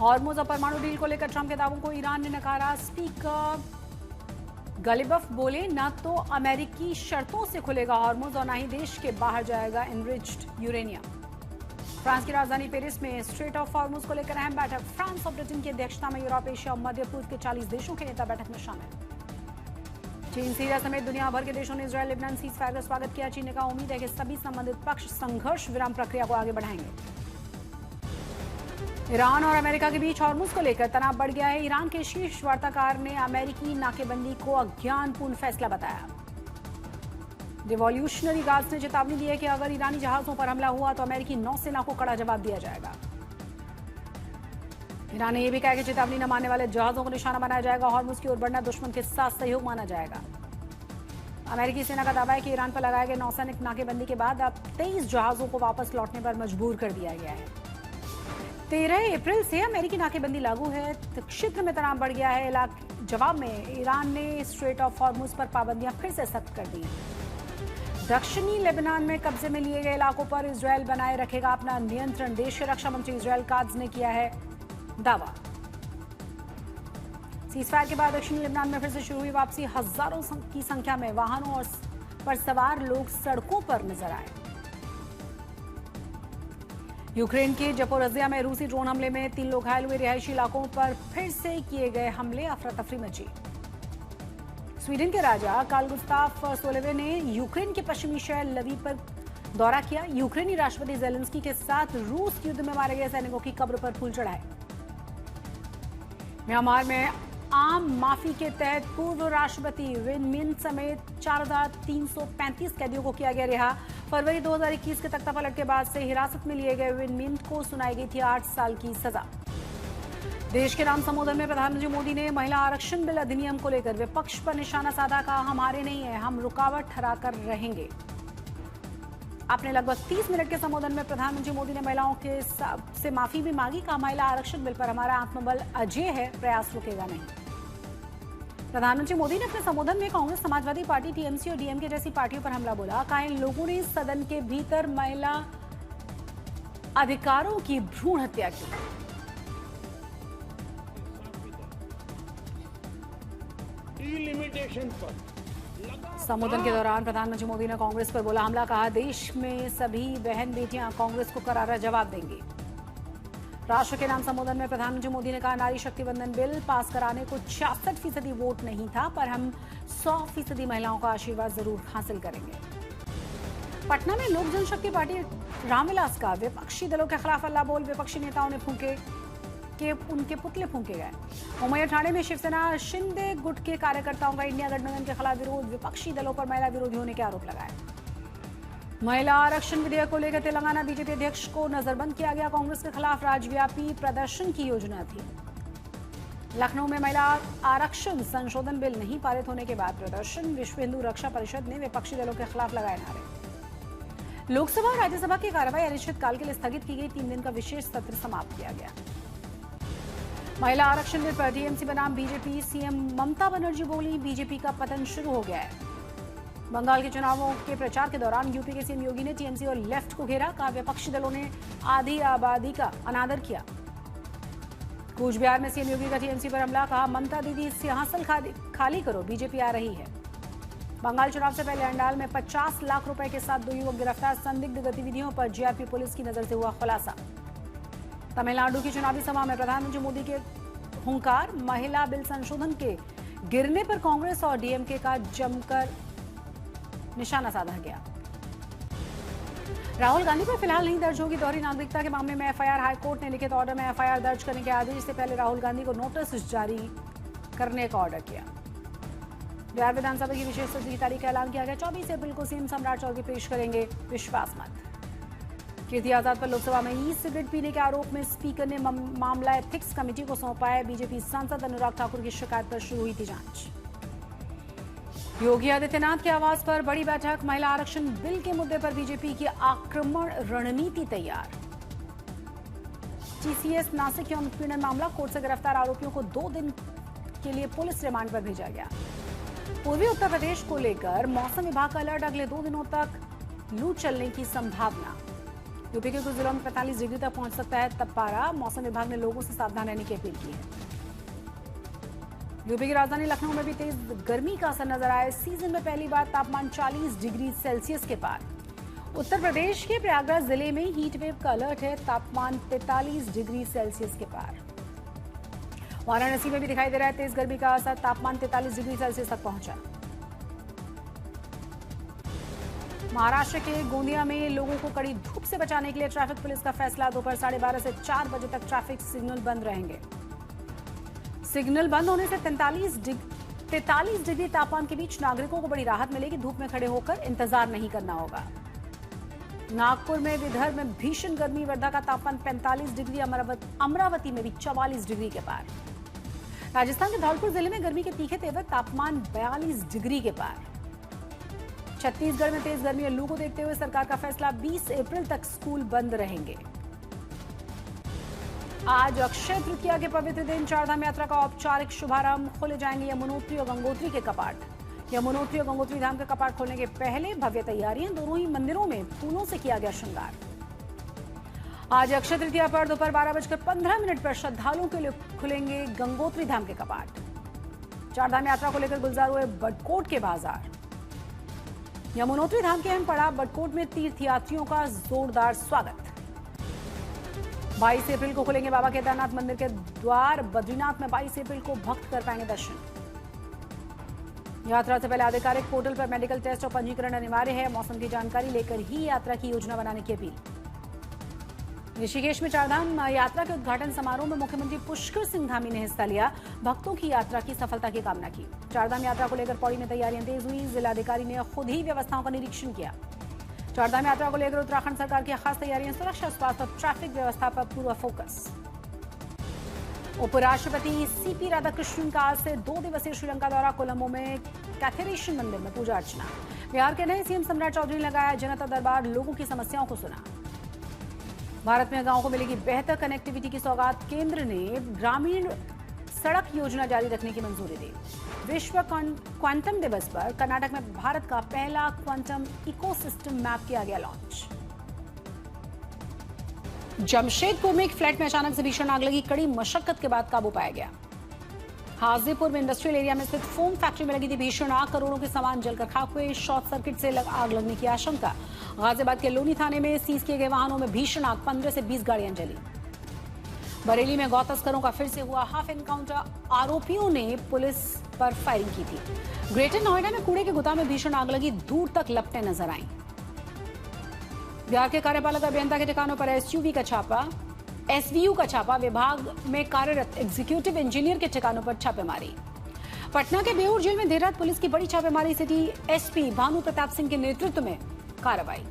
Hormuz और परमाणु deal को लेकर ट्रंप के दावों को ईरान ने नकारा। स्पीकर गलिबफ बोले, न तो अमेरिकी शर्तों से खुलेगा हॉर्मुज और न ही देश के बाहर जाएगा एनरिच्ड यूरेनियम। फ्रांस की राजधानी पेरिस में स्ट्रेट ऑफ हॉर्मुज को लेकर अहम बैठक। फ्रांस और ब्रिटेन की अध्यक्षता में यूरोप, एशिया और मध्य पूर्व के 40 देशों के नेता बैठक में शामिल। चीन, सीरिया समेत दुनिया भर के देशों ने इजरायल लेबनान सीज फायर का स्वागत किया। चीन ने कहा, उम्मीद है कि सभी संबंधित पक्ष संघर्ष विराम प्रक्रिया को आगे बढ़ाएंगे। ईरान और अमेरिका के बीच हॉर्मुज को लेकर तनाव बढ़ गया है। ईरान के शीर्ष वार्ताकार ने अमेरिकी नाकेबंदी को अज्ञानपूर्ण फैसला बताया। रिवॉल्यूशनरी गार्ड्स ने चेतावनी दी है कि अगर ईरानी जहाजों पर हमला हुआ तो अमेरिकी नौसेना को कड़ा जवाब दिया जाएगा। ईरान ने यह भी कहा कि चेतावनी न मानने वाले जहाजों को निशाना बनाया जाएगा। हॉर्मुज की ओर बढ़ना दुश्मन के साथ सहयोग माना जाएगा। अमेरिकी सेना का दावा है कि ईरान पर लगाए गए नौसैनिक नाकेबंदी के बाद अब 23 जहाजों को वापस लौटने पर मजबूर कर दिया गया है। 13 अप्रैल से अमेरिकी नाकेबंदी लागू है। क्षेत्र में तनाव बढ़ गया है। जवाब में ईरान ने स्ट्रेट ऑफ हॉर्मुज पर पाबंदियां फिर से सख्त कर दी। दक्षिणी लेबनान में कब्जे में लिए गए इलाकों पर इजरायल बनाए रखेगा अपना नियंत्रण। देश के रक्षा मंत्री इजरायल कात्ज ने किया है दावा। सीजफायर के बाद दक्षिणी लेबनान में फिर से शुरू हुई वापसी। हजारों की संख्या में वाहनों और पर सवार लोग सड़कों पर नजर आए। यूक्रेन के जपोरजिया में रूसी ड्रोन हमले में 3 लोग घायल हुए। रिहायशी इलाकों पर फिर से किए गए हमले, अफरा तफरी मची। स्वीडन के राजा कार्ल गुस्ताफ सोलेवे ने यूक्रेन के पश्चिमी शहर लवीव पर दौरा किया। यूक्रेनी राष्ट्रपति जेलेंस्की के साथ रूस युद्ध में मारे गए सैनिकों की कब्र पर फूल चढ़ाए। म्यांमार में आम माफी के तहत पूर्व राष्ट्रपति विन मिंट समेत 4,335 कैदियों को किया गया रिहा। फरवरी 2021 के तख्तापलट के बाद से हिरासत में लिए गए विन मिंट को सुनाई गई थी 8 साल की सजा। देश के नाम संबोधन में प्रधानमंत्री मोदी ने महिला आरक्षण बिल अधिनियम को लेकर विपक्ष पर निशाना साधा। कहा, हमारे नहीं है, हम रुकावट ठहरा कर रहेंगे। अपने लगभग 30 मिनट के संबोधन में प्रधानमंत्री मोदी ने महिलाओं के से माफी भी मांगी। कहा, महिला आरक्षण बिल पर हमारा आत्मबल अजेय है, प्रयास रुकेगा नहीं। प्रधानमंत्री मोदी ने अपने संबोधन में कांग्रेस, समाजवादी पार्टी, टीएमसी और डीएमके जैसी पार्टियों पर हमला बोला। कहा, इन लोगों ने सदन के भीतर महिला अधिकारों की भ्रूण हत्या की। संबोधन के दौरान प्रधानमंत्री मोदी ने कांग्रेस पर बोला हमला। कहा, देश में सभी बहन बेटियां कांग्रेस को करारा जवाब देंगी। राष्ट्र के नाम संबोधन में प्रधानमंत्री मोदी ने कहा, नारी शक्ति वंदन बिल पास कराने को 66% वोट नहीं था, पर हम 100% महिलाओं का आशीर्वाद जरूर हासिल करेंगे। पटना में लोक जनशक्ति पार्टी रामविलास का विपक्षी दलों के खिलाफ हल्ला बोल। विपक्षी नेताओं ने उनके पुतले फूंके गए। उमैया ठाणे में शिवसेना शिंदे गुट के कार्यकर्ताओं का इंडिया गठबंधन के खिलाफ विरोध। विपक्षी दलों पर महिला विरोधी होने के आरोप लगाए। महिला आरक्षण विधेयक को लेकर तेलंगाना बीजेपी अध्यक्ष को नजरबंद किया गया। कांग्रेस के खिलाफ राज्यव्यापी प्रदर्शन की योजना थी। लखनऊ में महिला आरक्षण संशोधन बिल नहीं पारित होने के बाद प्रदर्शन। विश्व हिंदू रक्षा परिषद ने विपक्षी दलों के खिलाफ लगाए नारे। लोकसभा और राज्यसभा की कार्रवाई अनिश्चितकाल के लिए स्थगित की गई। 3 दिन का विशेष सत्र समाप्त किया गया। महिला आरक्षण बिल पर टीएमसी बनाम बीजेपी। सीएम ममता बनर्जी बोली, बीजेपी का पतन शुरू हो गया है। बंगाल के चुनावों के प्रचार के दौरान यूपी के सीएम योगी ने टीएमसी और लेफ्ट को घेरा। कहा, विपक्षी दलों ने आधी आबादी का अनादर किया। कूच बिहार में सीएम योगी का टीएमसी पर हमला। कहा, ममता दीदी सिंहासन खाली करो, बीजेपी आ रही है। बंगाल चुनाव से पहले अंडाल में 50 लाख रुपए के साथ 2 युवक गिरफ्तार। संदिग्ध गतिविधियों पर जीआरपी पुलिस की नजर से हुआ खुलासा। तमिलनाडु की चुनावी सभा में प्रधानमंत्री मोदी के हुंकार। महिला बिल संशोधन के गिरने पर कांग्रेस और डीएमके का जमकर निशाना साधा गया। राहुल गांधी पर फिलहाल नहीं दर्ज होगी दोहरी नागरिकता के मामले में एफआईआर। हाईकोर्ट ने लिखित ऑर्डर में एफआईआर दर्ज करने के आदेश से पहले राहुल गांधी को नोटिस जारी करने का ऑर्डर किया। बिहार विधानसभा की विशेष सत्र की तारीख का ऐलान किया गया। 24 अप्रैल को सीएम सम्राट चौधरी पेश करेंगे विश्वास मत। कीर्ति आजाद पर लोकसभा में ई सिगरेट पीने के आरोप में स्पीकर ने मामला एथिक्स कमेटी को सौंपा है। बीजेपी सांसद अनुराग ठाकुर की शिकायत पर शुरू हुई थी जांच। योगी आदित्यनाथ के आवास पर बड़ी बैठक। महिला आरक्षण बिल के मुद्दे पर बीजेपी की आक्रमण रणनीति तैयार। टीसीएस नासिक यौन उत्पीड़न मामला। कोर्ट से गिरफ्तार आरोपियों को 2 दिन के लिए पुलिस रिमांड पर भेजा गया। पूर्वी उत्तर प्रदेश को लेकर मौसम विभाग का अलर्ट। अगले 2 दिनों तक लू चलने की संभावना। यूपी के कुछ जिलों में 45 डिग्री तक पहुंच सकता है तब पारा। मौसम विभाग ने लोगों से सावधान रहने की अपील की है। यूपी की राजधानी लखनऊ में भी तेज गर्मी का असर नजर आया। सीजन में पहली बार तापमान 40 डिग्री सेल्सियस के पार। उत्तर प्रदेश के प्रयागराज जिले में हीट वेव का अलर्ट है। तापमान 43 डिग्री सेल्सियस के पार। वाराणसी में भी दिखाई दे रहा है तेज गर्मी का असर। तापमान 43 डिग्री सेल्सियस तक पहुंचा। महाराष्ट्र के गोंदिया में लोगों को कड़ी धूप से बचाने के लिए ट्रैफिक पुलिस का फैसला। दोपहर 12:30 से 4 बजे तक ट्रैफिक सिग्नल बंद रहेंगे। सिग्नल बंद होने से 43 डिग्री तापमान के बीच नागरिकों को बड़ी राहत मिलेगी। धूप में खड़े होकर इंतजार नहीं करना होगा। नागपुर में विदर्भ में भीषण गर्मी। वर्धा का तापमान 45 डिग्री। अमरावती में भी 44 डिग्री के पार। राजस्थान के धौलपुर जिले में गर्मी के तीखे तेवर। तापमान 42 डिग्री के पार। छत्तीसगढ़ में तेज गर्मी और लू को देखते हुए सरकार का फैसला। 20 अप्रैल तक स्कूल बंद रहेंगे। आज अक्षय तृतीया के पवित्र दिन चारधाम यात्रा का औपचारिक शुभारंभ। खोले जाएंगे यमुनोत्री और गंगोत्री के कपाट। यमुनोत्री और गंगोत्री धाम के कपाट खोलने के पहले भव्य तैयारियां। दोनों ही मंदिरों में फूलों से किया गया श्रृंगार। आज अक्षय तृतीया पर दोपहर 12:15 पर श्रद्धालुओं के लिए खुलेंगे गंगोत्री धाम के कपाट। चारधाम यात्रा को लेकर गुलजार हुए बडकोट के बाजार। यमुनोत्री धाम के अहम पड़ाव बडकोट में तीर्थयात्रियों का जोरदार स्वागत। 22 अप्रैल को खुलेंगे बाबा केदारनाथ मंदिर के द्वार। बद्रीनाथ में 22 अप्रैल को भक्त कर पाएंगे दर्शन। यात्रा से पहले आधिकारिक पोर्टल पर मेडिकल टेस्ट और पंजीकरण अनिवार्य है। मौसम की जानकारी लेकर ही यात्रा की योजना बनाने की अपील। ऋषिकेश में चारधाम यात्रा के उद्घाटन समारोह में मुख्यमंत्री पुष्कर सिंह धामी ने हिस्सा लिया। भक्तों की यात्रा की सफलता की कामना की। चारधाम यात्रा को लेकर पौड़ी में तैयारियां तेज हुई। जिलाधिकारी ने खुद ही व्यवस्थाओं का निरीक्षण किया। चारधाम यात्रा को लेकर उत्तराखंड सरकार की खास तैयारियां। सुरक्षा, स्वास्थ्य और ट्रैफिक व्यवस्था पर पूरा फोकस। उपराष्ट्रपति सीपी राधाकृष्णन का आज से 2 दिवसीय श्रीलंका दौरा। कोलंबो में कैथेरेशन मंदिर में पूजा अर्चना। बिहार के नए सीएम सम्राट चौधरी ने लगाया जनता दरबार। लोगों की समस्याओं को सुना। भारत में गांवों को मिलेगी बेहतर कनेक्टिविटी की सौगात। केंद्र ने ग्रामीण सड़क योजना जारी रखने की मंजूरी दी। विश्व क्वांटम दिवस पर कर्नाटक में भारत का पहला क्वांटम इकोसिस्टम मैप किया गया लॉन्च। जमशेदपुर में एक फ्लैट में अचानक से भीषण आग लगी। कड़ी मशक्कत के बाद काबू पाया गया। हाजीपुर में इंडस्ट्रियल एरिया में स्थित फोम फैक्ट्री में लगी थी भीषण आग। करोड़ों के सामान जलकर खाक हुए। शॉर्ट सर्किट से आग लगने की आशंका। गाजियाबाद के लोनी थाने में सीज किए गए वाहनों में भीषण आग। 15 से 20 गाड़ियां जली। बरेली में गौ तस्करों का फिर से हुआ हाफ एनकाउंटर। आरोपियों ने पुलिस पर फायरिंग की थी। ग्रेटर नोएडा में कूड़े के गुदाम में भीषण आग लगी। दूर तक लपटें नजर आईं। बिहार के कार्यपालक अभियंता के ठिकानों पर एसवीयू का छापा। विभाग में कार्यरत एग्जीक्यूटिव इंजीनियर के ठिकानों पर छापेमारी। पटना के बेऊर जेल में देर रात पुलिस की बड़ी छापेमारी। सिटी एसपी भानु प्रताप सिंह के नेतृत्व में कार्रवाई।